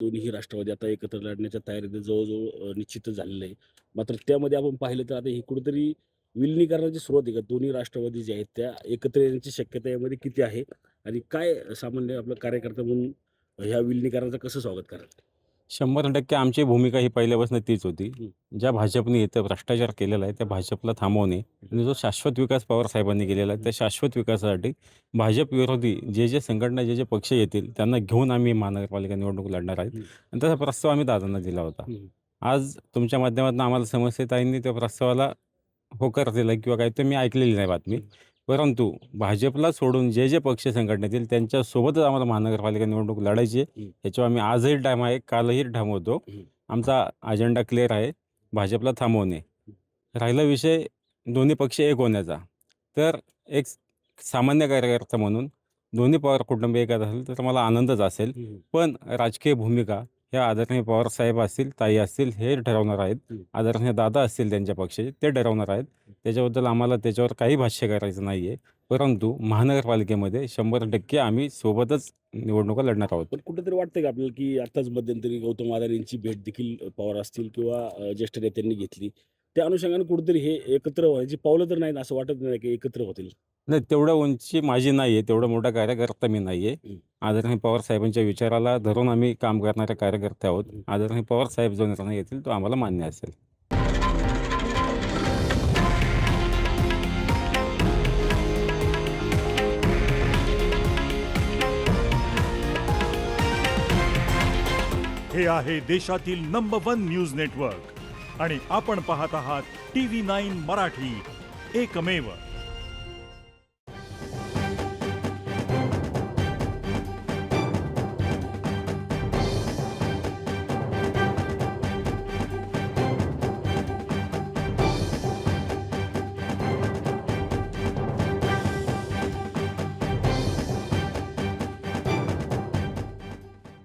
दोन्हीही राष्ट्रवादी आता एकत्र लढण्याच्या तयारीत जवळ-जवळ निश्चितच झालेलं आहे. मात्र त्यामध्ये आपण पाहिलं तर आता ही कुठेतरी विलिनीकरणाची सुरुवात आहे का? दोन्ही राष्ट्रवादी जे आहेत त्या एकत्र येण्याची शक्यता यामध्ये किती आहे? आणि काय सामान्य आपलं कार्यकर्ता म्हणून ह्या विलिनीकरणाचं कसं स्वागत कराल? 100% आमची भूमिका ही पहिल्यापासून तीच होती. हं. ज्या भाजपने इथं भ्रष्टाचार केलेला आहे, त्या भाजपला थांबवणे आणि जो शाश्वत विकास पवारसाहेबांनी केलेला आहे, त्या शाश्वत विकासासाठी भाजप विरोधी जे संघटना, जे पक्ष येतील, त्यांना घेऊन आम्ही महानगरपालिका निवडणूक लढणार आहेत. हं. आणि त्याचा प्रस्ताव आम्ही दादांना दिला होता. हं. आज तुमच्या माध्यमातून आम्हाला समस्येताईंनी त्या प्रस्तावाला होकार दिला किंवा काही ते मी ऐकलेली नाही बातमी. परंतु भाजपला सोडून जे पक्ष संघटनेतील त्यांच्यासोबतच आम्हाला महानगरपालिका निवडणूक लढायची आहे. हं. ह्याच्यावर आम्ही आजही ठाम आहे, कालही ठाम होतो. हं. आमचा अजेंडा क्लिअर आहे, भाजपला थांबवणे. राहिला विषय दोन्ही पक्ष एक होण्याचा, तर एक सामान्य कार्यकर्ता म्हणून दोन्ही पवार कुटुंब एकत्र असेल तर मला आनंदच असेल. हं. पण राजकीय भूमिका ह्या आदरणीय पवारसाहेब असतील, ताई असतील, हे ठरवणार आहेत. हं. आदरणीय दादा असतील त्यांच्या पक्षाचे, ते ठरवणार आहेत. त्याच्याबद्दल आम्हाला त्याच्यावर काही भाष्य करायचं नाही आहे. परंतु महानगरपालिकेमध्ये 100% आम्ही सोबतच निवडणुका लढणार आहोत. पण कुठेतरी वाटतंय का आपल्याला, की आताच मध्यंतरी गौतम अदानींची भेट देखील पवार असतील किंवा ज्येष्ठ नेत्यांनी घेतली. त्या अनुषंगाने कुठेतरी हे एकत्र व्हायची पावलं तर नाहीत असं वाटत नाही की एकत्र होतील? नाही, तेवढं उंची माझी नाही आहे, तेवढा मोठा कार्यकर्ता मी नाही आहे. हं. आदरणीय पवारसाहेबांच्या विचाराला धरून आम्ही काम करणारे कार्यकर्ते आहोत. हं. आदरणीय पवारसाहेब जो निर्णय घेतील तो आम्हाला मान्य असेल. हे आहे देशातील नंबर 1 न्यूज नेटवर्क आणि आपण पाहत आहात TV9 मराठी, एकमेव.